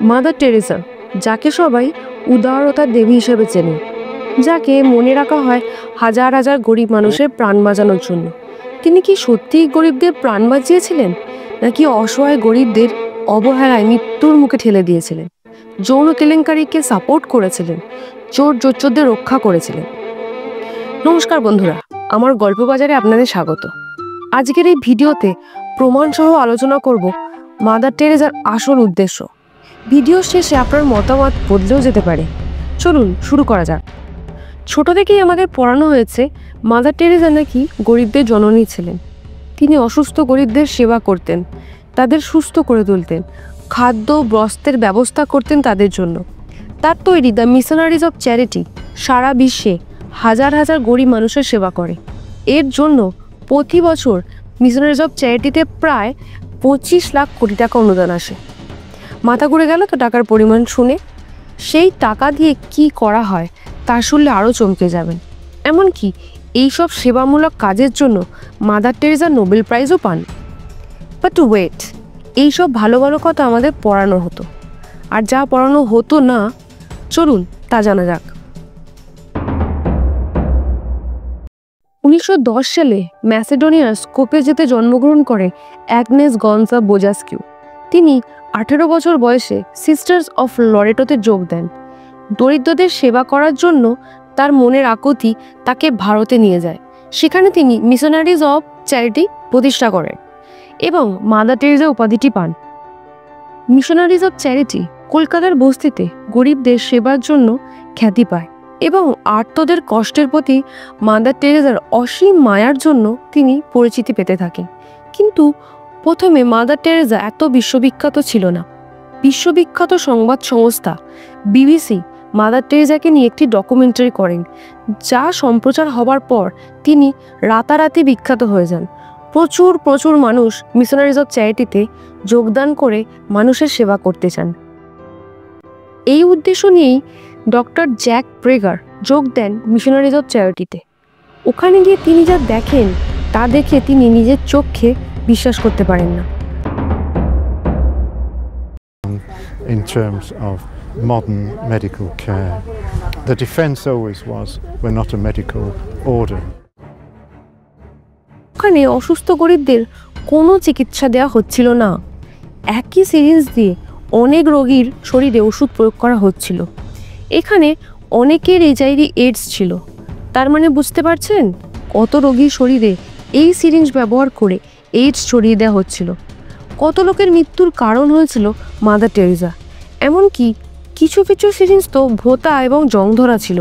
Mother Teresa, যাকে সবাই উদারতার দেবী হিসেবে চেনে, যাকে মনে রাখা হয় হাজার হাজার গরিব মানুষের প্রাণ বাঁচানোর জন্য। তিনি কি সত্যিই গরিবদের প্রাণ বাঁচিয়েছিলেন, নাকি অসহায় গরিবদের অবহেলায় মৃত্যুর মুখে ঠেলে দিয়েছিলেন? যৌন কেলেঙ্কারিকে সাপোর্ট করেছিলেন, চোর জোচ্চোরদের রক্ষা করেছিলেন? নমস্কার বন্ধুরা, আমার গল্প বাজারে আপনাদের স্বাগত। আজকের এই ভিডিওতে প্রমাণসহ আলোচনা করব মাদার টেরেসার আসল উদ্দেশ্য। ভিডিও শেষে আপনার মতামত বদলেও যেতে পারে। চলুন শুরু করা যাক। ছোট থেকেই আমাদের পড়ানো হয়েছে মাদার টেরেসা নাকি গরিবদের জননী ছিলেন। তিনি অসুস্থ গরিবদের সেবা করতেন, তাদের সুস্থ করে তুলতেন, খাদ্য বস্ত্রের ব্যবস্থা করতেন তাদের জন্য। তার তৈরি দ্য মিশনারিজ অফ চ্যারিটি সারা বিশ্বে হাজার হাজার গরিব মানুষের সেবা করে। এর জন্য প্রতি বছর মিশনারিজ অফ চ্যারিটিতে প্রায় 25 লাখ কোটি টাকা অনুদান আসে। মাথা ঘুরে গেল তো টাকার পরিমাণ শুনে? সেই টাকা দিয়ে কি করা হয় তা শুনলে আরও চমকে যাবেন। এমনকি এইসব সেবামূলক কাজের জন্য মাদার টেরেসা নোবেল প্রাইজও পান। বাট ওয়েট, এইসব ভালো ভালো কথা আমাদের পড়ানো হতো, আর যা পড়ানো হতো না, চলুন তা জানা যাক। 1910 সালে ম্যাসেডোনিয়ার স্কোপেজেতে জন্মগ্রহণ করে অ্যাগনেস গনসা বোজাস্কিউ। তিনি 18 বছর বয়সে সিস্টার্স অফ লরেটোতে যোগ দেন। দরিদ্রদের সেবা করার জন্য তার মনের আকুতি তাকে ভারতে নিয়ে যায়। সেখানে তিনি মিশনারিজ অফ চ্যারিটি প্রতিষ্ঠা করেন এবং মাদার টেরেসা উপাধিটি পান। মিশনারিজ অফ চ্যারিটি কলকাতার বস্তিতে গরিবদের সেবার জন্য খ্যাতি পায় এবং আর্তদের কষ্টের প্রতি মাদার টেরেসার অসীম মায়ার জন্য তিনি পরিচিতি পেতে থাকেন। কিন্তু প্রথমে মাদার টেরেসা এত বিশ্ববিখ্যাত ছিল না। বিশ্ববিখ্যাত সংবাদ সংস্থা বিবিসি মাদার টেরেসাকে নিয়ে একটি ডকুমেন্টারি করেন, যা সম্প্রচার হবার পর তিনি রাতারাতি বিখ্যাত হয়ে যান। প্রচুর প্রচুর মানুষ মিশনারিজ অফ চ্যারিটিতে যোগদান করে মানুষের সেবা করতে চান। এই উদ্দেশ্য নিয়েই ডক্টর জ্যাক প্রেগার যোগ দেন মিশনারিজ অফ চ্যারিটিতে। ওখানে গিয়ে তিনি যা দেখেন তা দেখে তিনি নিজের চোখে বিশ্বাস করতে পারেন না। In terms of modern medical care, the defense always was we're not a medical order. ওখানে অসুস্থ গরিবদের কোনো চিকিৎসা দেওয়া হচ্ছিল না। একই সিরিঞ্জ দিয়ে অনেক রোগীর শরীরে ওষুধ প্রয়োগ করা হচ্ছিল। এখানে অনেকের এইচআইভি এইডস ছিল। তার মানে বুঝতে পারছেন কত রোগীর শরীরে এই সিরিঞ্জ ব্যবহার করে এইডস ছড়িয়ে দেওয়া হচ্ছিল। কত লোকের মৃত্যুর কারণ হয়েছিল মাদার টেরেসা। এমনকি কিছু কিছু সিরিঞ্জ তো ভোঁতা এবং জং ধরা ছিল,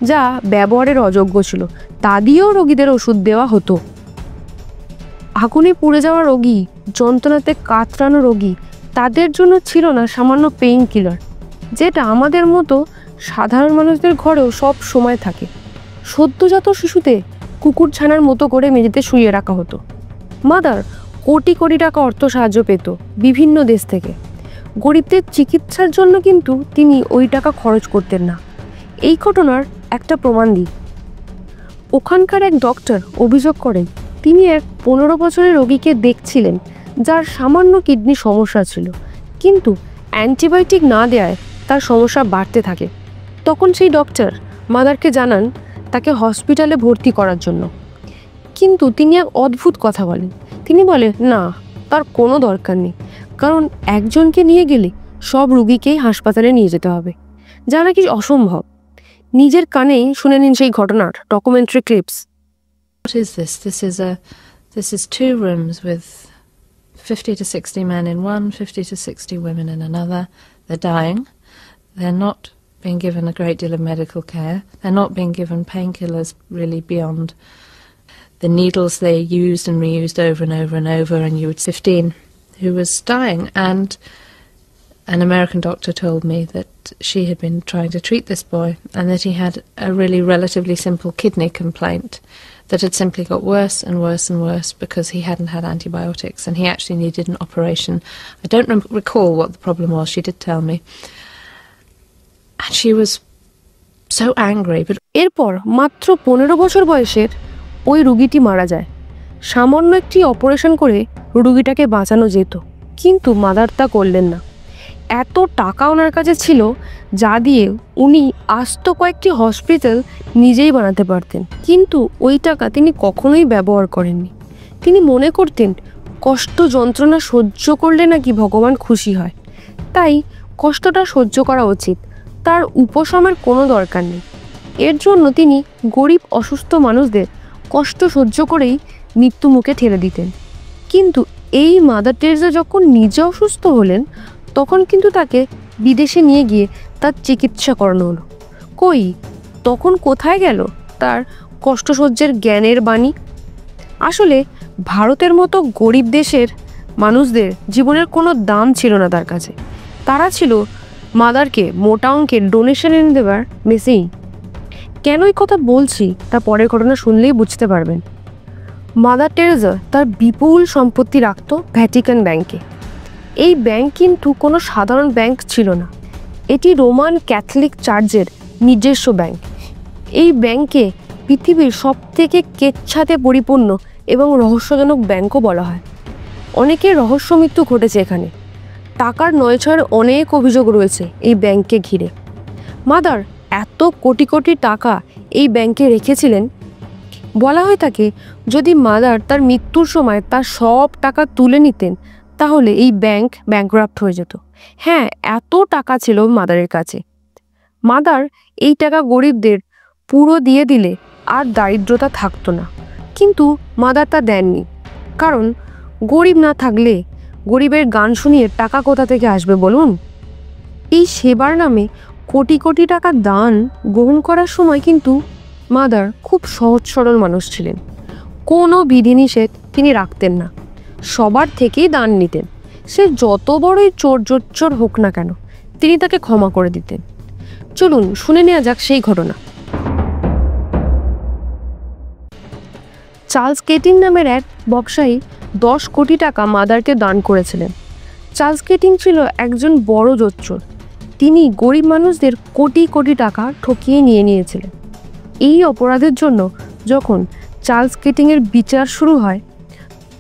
যা ব্যবহারের অযোগ্য ছিল। তা দিয়েও রোগীদের ওষুধ দেওয়া হতো। আগুনে পুড়ে যাওয়া রোগী, যন্ত্রণাতে কাতরানো রোগী, তাদের জন্য ছিল না সামান্য পেইন কিলার, যেটা আমাদের মতো সাধারণ মানুষদের ঘরেও সব সময় থাকে। সদ্যজাত শিশুতে কুকুর ছানার মতো করে মেঝেতে শুইয়ে রাখা হতো। মাদার কোটি কোটি টাকা অর্থ সাহায্য পেত বিভিন্ন দেশ থেকে। গরিবদের চিকিৎসার জন্য কিন্তু তিনি ওই টাকা খরচ করতেন না। এই ঘটনার একটা প্রমাণ দিই। ওখানকার এক ডক্টর অভিযোগ করেন তিনি এক 15 বছরের রোগীকে দেখছিলেন, যার সামান্য কিডনি সমস্যা ছিল, কিন্তু অ্যান্টিবায়োটিক না দেওয়ায় তার সমস্যা বাড়তে থাকে। তখন সেই ডক্টর মাদারকে জানান তাকে হসপিটালে ভর্তি করার জন্য। কিন্তু তিনি এক অদ্ভুত কথা বলেন। তিনি বলেন না, তার কোনো দরকার নেই, কারণ একজনকে নিয়ে গেলে সব রুগীকেই হাসপাতালে নিয়ে যেতে হবে, যা নাকি অসম্ভব। নিজের কানেই শুনে নিন সেই ঘটনার documentary clips. What is this? This is 2 rooms with 50 to 60 men in one, 50 to 60 women in another. They're dying. They're not being given a great deal of medical care. They're not being given painkillers really beyond the needles they used and reused over and over and over. And you would 15 who was dying, and an American doctor told me that she had been trying to treat this boy and that he had a really relatively simple kidney complaint that had simply got worse and worse and worse because he hadn't had antibiotics, and he actually needed an operation. I don't recall what the problem was. She did tell me. And she was so angry. But এরপর মাত্র 15 বছর বয়সের ওই রুগীটি মারা যায়। সামান্য একটি operation করে রুগীটাকে বাঁচানো যেত, কিন্তু মাদার তা করলেন না। এত টাকা ওনার কাছে ছিল যা দিয়ে উনি আস্ত কয়েকটি হসপিটাল নিজেই বানাতে পারতেন, কিন্তু ওই টাকা তিনি কখনোই ব্যবহার করেননি। তিনি মনে করতেন কষ্ট যন্ত্রণা সহ্য করলে নাকি ভগবান খুশি হয়, তাই কষ্টটা সহ্য করা উচিত, তার উপশমের কোনো দরকার নেই। এর জন্য তিনি গরিব অসুস্থ মানুষদের কষ্ট সহ্য করেই মৃত্যু মুখে ঠেলে দিতেন। কিন্তু এই মাদার টেরেসা যখন নিজে অসুস্থ হলেন তখন কিন্তু তাকে বিদেশে নিয়ে গিয়ে তার চিকিৎসা করানো হলো। কই তখন কোথায় গেল তার কষ্টসহ্যের জ্ঞানের বাণী? আসলে ভারতের মতো গরিব দেশের মানুষদের জীবনের কোনো দাম ছিল না তার কাছে। তারা ছিল মাদারকে মোটা অঙ্কের ডোনেশন এনে দেওয়ার মেশিন। কেন এই কথা বলছি তা পরের ঘটনা শুনলেই বুঝতে পারবেন। মাদার টেরেসা তার বিপুল সম্পত্তি রাখত ভ্যাটিকান ব্যাংকে। এই ব্যাংক কিন্তু কোনো সাধারণ ব্যাংক ছিল না, এটি রোমান ক্যাথলিক চার্চের নিজস্ব ব্যাংক। এই ব্যাংকে পৃথিবীর সবথেকে কেচ্ছাতে পরিপূর্ণ এবং রহস্যজনক ব্যাংকও বলা হয়। অনেকের রহস্য মৃত্যু ঘটেছে এখানে। টাকার নয়ছয়ের অনেক অভিযোগ রয়েছে এই ব্যাংককে ঘিরে। মাদার এত কোটি কোটি টাকা এই ব্যাংকে রেখেছিলেন। বলা হয়ে থাকে যদি মাদার তার মৃত্যুর সময় তার সব টাকা তুলে নিতেন তাহলে এই ব্যাংক ব্যাংকরাপ্ট হয়ে যেত। হ্যাঁ, এত টাকা ছিল মাদারের কাছে। মাদার এই টাকা গরিবদের পুরো দিয়ে দিলে আর দারিদ্রতা থাকতো না, কিন্তু মাদার তা দেননি। কারণ গরিব না থাকলে গরিবের গান শুনিয়ে টাকা কোথা থেকে আসবে বলুন? এই সেবার নামে কোটি কোটি টাকা দান গ্রহণ করার সময় কিন্তু মাদার খুব সহজ সরল মানুষ ছিলেন। কোনো বিধিনিষেধ তিনি রাখতেন না, সবার থেকেই দান নিতেন। সে যত বড়ই চোর জোচ্চোর হোক না কেন তিনি তাকে ক্ষমা করে দিতেন। চলুন শুনে নেওয়া যাক সেই ঘটনা। চার্লস কেটিং নামের এক ব্যবসায়ী 10 কোটি টাকা মাদারকে দান করেছিলেন। চার্লস কেটিং ছিল একজন বড় জোচ্চোর। তিনি গরিব মানুষদের কোটি কোটি টাকা ঠকিয়ে নিয়েছিলেন। এই অপরাধের জন্য যখন চার্লস কেটিংয়ের বিচার শুরু হয়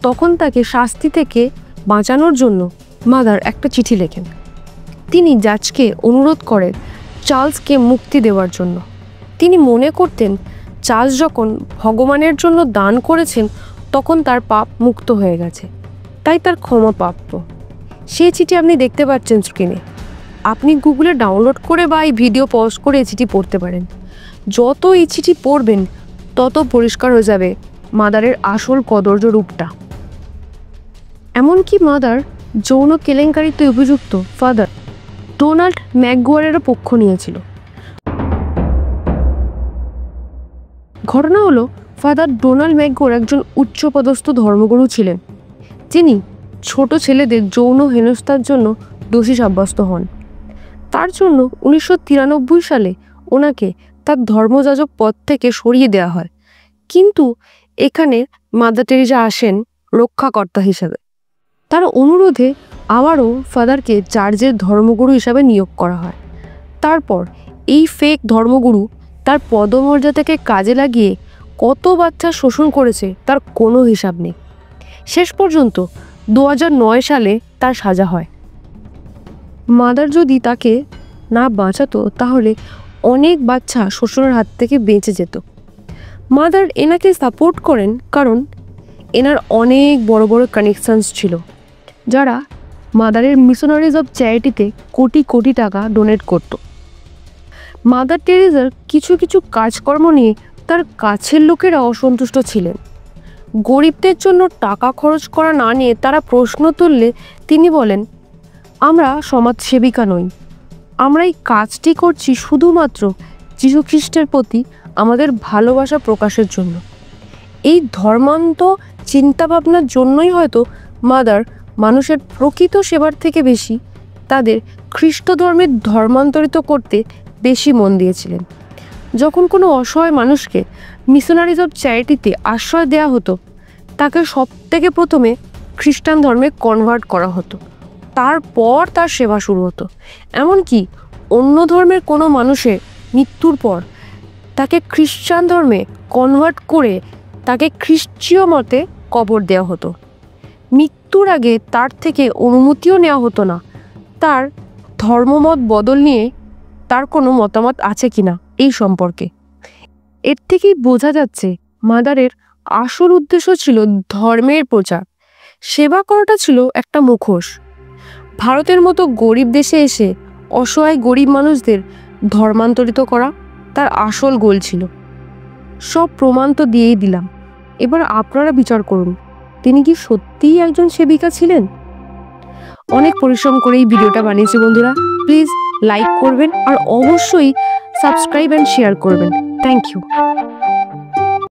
তখন তাকে শাস্তি থেকে বাঁচানোর জন্য মাদার একটা চিঠি লেখেন। তিনি জাজকে অনুরোধ করেন চার্লসকে মুক্তি দেওয়ার জন্য। তিনি মনে করতেন চার্লস যখন ভগবানের জন্য দান করেছেন তখন তার পাপ মুক্ত হয়ে গেছে, তাই তার ক্ষমা প্রাপ্য। সেই চিঠি আপনি দেখতে পাচ্ছেন স্ক্রিনে। আপনি গুগলে ডাউনলোড করে বা এই ভিডিও পজ করে এই চিঠি পড়তে পারেন। যত এই চিঠি পড়বেন তত পরিষ্কার হয়ে যাবে মাদারের আসল কদর্য রূপটা। এমনকি মাদার যৌন কেলেঙ্কারিতে অভিযুক্ত ফাদার ডোনাল্ড ম্যাকগুয়ারেরও পক্ষ নিয়েছিল। ঘটনা হলো ফাদার ডোনাল্ড ম্যাকগুয়ার একজন উচ্চপদস্থ ধর্মগুরু ছিলেন, যিনি ছোট ছেলেদের যৌন হেনস্থার জন্য দোষী সাব্যস্ত হন। তার জন্য 1993 সালে ওনাকে তার ধর্মযাজক পদ থেকে সরিয়ে দেওয়া হয়। কিন্তু এখানে মাদার টেরেসা আসেন রক্ষাকর্তা হিসেবে। তার অনুরোধে আবারও ফাদারকে চার্চের ধর্মগুরু হিসাবে নিয়োগ করা হয়। তারপর এই ফেক ধর্মগুরু তার পদমর্যাদাকে কাজে লাগিয়ে কত বাচ্চা শোষণ করেছে তার কোনো হিসাব নেই। শেষ পর্যন্ত 2009 সালে তার সাজা হয়। মাদার যদি তাকে না বাঁচাতো তাহলে অনেক বাচ্চা শোষণের হাত থেকে বেঁচে যেত। মাদার এনাকে সাপোর্ট করেন কারণ এনার অনেক বড় বড় কানেকশানস ছিল, যারা মাদারের মিশনারিজ অফ চ্যারিটিতে কোটি কোটি টাকা ডোনেট করত। মাদার টেরেসার কিছু কিছু কাজকর্ম নিয়ে তার কাছের লোকেরা অসন্তুষ্ট ছিলেন। গরিবদের জন্য টাকা খরচ করা না নিয়ে তারা প্রশ্ন তুললে তিনি বলেন, আমরা সমাজসেবিকা নই, আমরা এই কাজটি করছি শুধুমাত্র যীশু খ্রিস্টের প্রতি আমাদের ভালোবাসা প্রকাশের জন্য। এই ধর্মান্ত চিন্তাভাবনার জন্যই হয়তো মাদার মানুষের প্রকৃত সেবার থেকে বেশি তাদের খ্রিস্ট ধর্মের ধর্মান্তরিত করতে বেশি মন দিয়েছিলেন। যখন কোনো অসহায় মানুষকে মিশনারিজ অফ চ্যারিটিতে আশ্রয় দেওয়া হতো তাকে সবথেকে প্রথমে খ্রিস্টান ধর্মে কনভার্ট করা হতো, তারপর তার সেবা শুরু হতো। এমনকি অন্য ধর্মের কোনো মানুষের মৃত্যুর পর তাকে খ্রিস্টান ধর্মে কনভার্ট করে তাকে খ্রিস্টীয় মতে কবর দেওয়া হতো। মৃত্যুর আগে তার থেকে অনুমতিও নেওয়া হতো না তার ধর্মমত বদল নিয়ে তার কোনো মতামত আছে কিনা এই সম্পর্কে। এর থেকেই বোঝা যাচ্ছে মাদারের আসল উদ্দেশ্য ছিল ধর্মের প্রচার, সেবা করাটা ছিল একটা মুখোশ। ভারতের মতো গরিব দেশে এসে অসহায় গরিব মানুষদের ধর্মান্তরিত করা তার আসল গোল ছিল। সব প্রমাণ তো দিয়েই দিলাম, এবার আপনারা বিচার করুন তিনি কি সত্যিই একজন সেবিকা ছিলেন। অনেক পরিশ্রম করে এই ভিডিওটা বানিয়েছি বন্ধুরা, প্লিজ লাইক করবেন আর অবশ্যই সাবস্ক্রাইব অ্যান্ড শেয়ার করবেন। Thank you.